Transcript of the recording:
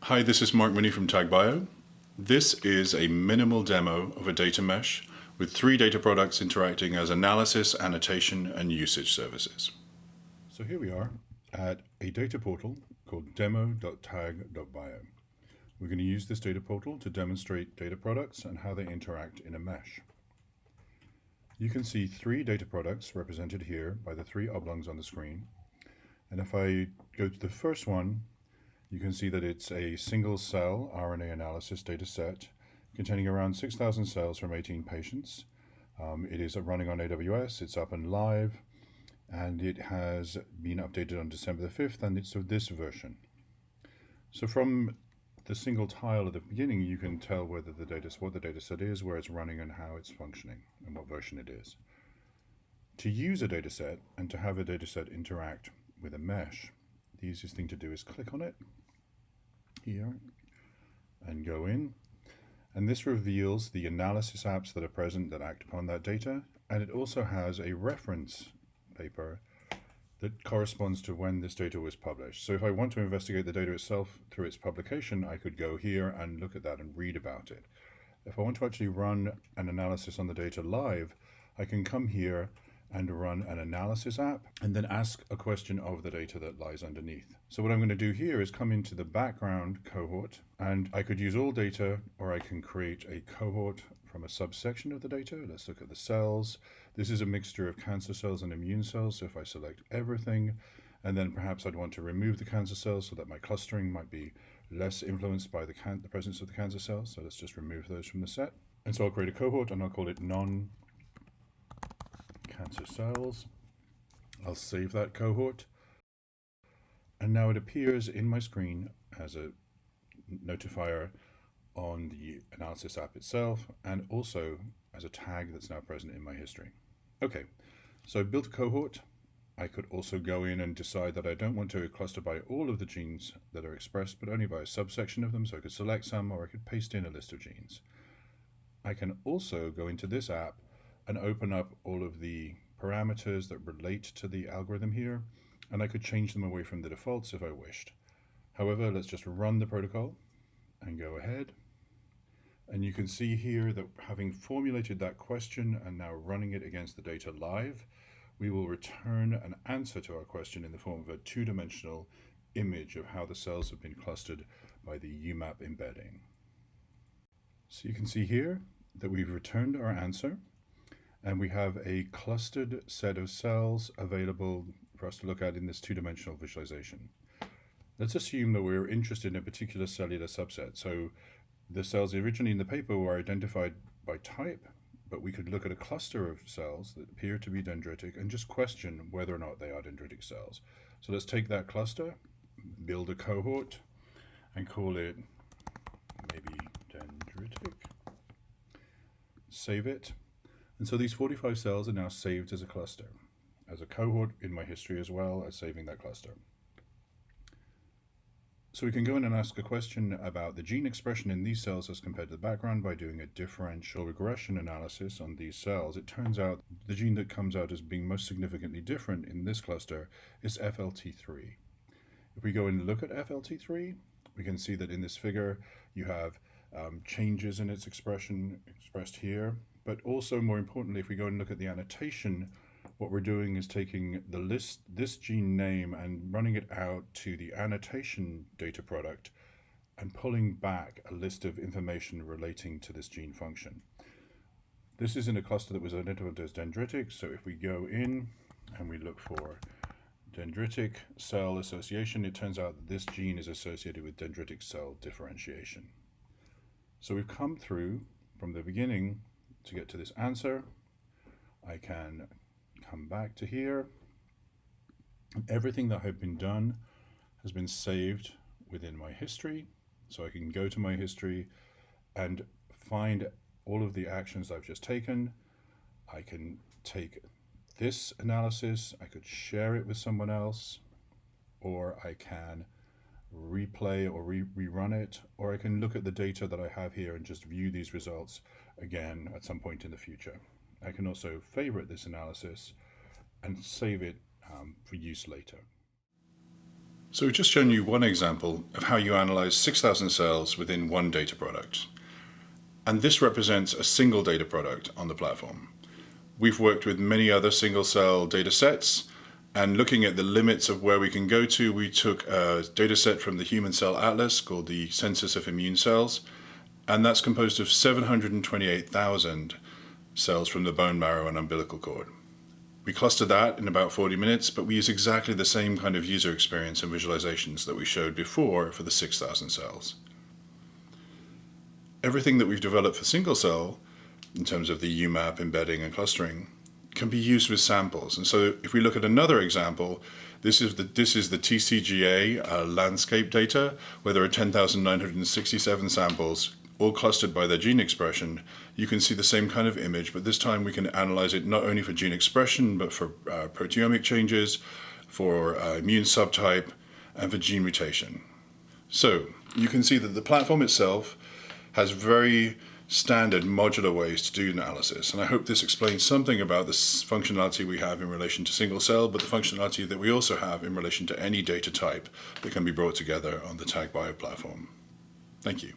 Hi, this is Mark Mooney from Tag.bio. This is a minimal demo of a data mesh with 3 data products interacting as analysis, annotation, and usage services. So here we are at a data portal called demo.tag.bio. We're going to use this data portal to demonstrate data products and how they interact in a mesh. You can see 3 data products represented here by the 3 oblongs on the screen. And if I go to the first one, you can see that it's a single cell RNA analysis data set containing around 6,000 cells from 18 patients. It is running on AWS, it's up and live, and it has been updated on December the 5th, and it's of this version. So from the single tile at the beginning, you can tell whether what the data set is, where it's running, and how it's functioning, and what version it is. To use a data set and to have a data set interact with a mesh, the easiest thing to do is click on it here and go in, and this reveals the analysis apps that are present that act upon that data, and it also has a reference paper that corresponds to when this data was published. So if I want to investigate the data itself through its publication, I could go here and look at that and read about it. If I want to actually run an analysis on the data live, I can come here and run an analysis app and then ask a question of the data that lies underneath. So what I'm going to do here is come into the background cohort, and I could use all data, or I can create a cohort from a subsection of the data. Let's look at the cells. This is a mixture of cancer cells and immune cells. So if I select everything, and then perhaps I'd want to remove the cancer cells so that my clustering might be less influenced by the presence of the cancer cells. So let's just remove those from the set. And so I'll create a cohort and I'll call it non-cancer cells. I'll save that cohort. And now it appears in my screen as a notifier on the analysis app itself, and also as a tag that's now present in my history. Okay, so I built a cohort. I could also go in and decide that I don't want to cluster by all of the genes that are expressed, but only by a subsection of them. So I could select some, or I could paste in a list of genes. I can also go into this app and open up all of the parameters that relate to the algorithm here, and I could change them away from the defaults if I wished. However, let's just run the protocol and go ahead. And you can see here that having formulated that question and now running it against the data live, we will return an answer to our question in the form of a 2-dimensional image of how the cells have been clustered by the UMAP embedding. So you can see here that we've returned our answer, and we have a clustered set of cells available for us to look at in this 2-dimensional visualization. Let's assume that we're interested in a particular cellular subset. So the cells originally in the paper were identified by type, but we could look at a cluster of cells that appear to be dendritic and just question whether or not they are dendritic cells. So let's take that cluster, build a cohort, and call it maybe dendritic. Save it. And so these 45 cells are now saved as a cluster, as a cohort in my history, as well as saving that cluster. So we can go in and ask a question about the gene expression in these cells as compared to the background by doing a differential regression analysis on these cells. It turns out the gene that comes out as being most significantly different in this cluster is FLT3. If we go and look at FLT3, we can see that in this figure you have changes in its expression expressed here, but also more importantly, if we go and look at the annotation, what we're doing is taking this gene name and running it out to the annotation data product and pulling back a list of information relating to this gene function. This is in a cluster that was identified as dendritic, so if we go in and we look for dendritic cell association, it turns out that this gene is associated with dendritic cell differentiation. So we've come through from the beginning to get to this answer. I can come back to here, and everything that had been done has been saved within my history. So I can go to my history and find all of the actions I've just taken. I can take this analysis, I could share it with someone else, or I can replay or rerun it, or I can look at the data that I have here and just view these results again at some point in the future. I can also favorite this analysis and save it for use later. So we've just shown you one example of how you analyze 6,000 cells within one data product. And this represents a single data product on the platform. We've worked with many other single cell data sets, and looking at the limits of where we can go to, we took a data set from the Human Cell Atlas called the Census of Immune Cells, and that's composed of 728,000 cells from the bone marrow and umbilical cord. We clustered that in about 40 minutes, but we use exactly the same kind of user experience and visualizations that we showed before for the 6,000 cells. Everything that we've developed for single cell, in terms of the UMAP, embedding, and clustering, can be used with samples. And so if we look at another example, this is the TCGA landscape data, where there are 10,967 samples, all clustered by their gene expression. You can see the same kind of image, but this time we can analyze it not only for gene expression, but for proteomic changes, for immune subtype, and for gene mutation. So you can see that the platform itself has very standard modular ways to do analysis, and I hope this explains something about the functionality we have in relation to single cell, but the functionality that we also have in relation to any data type that can be brought together on the Tag.bio platform. Thank you.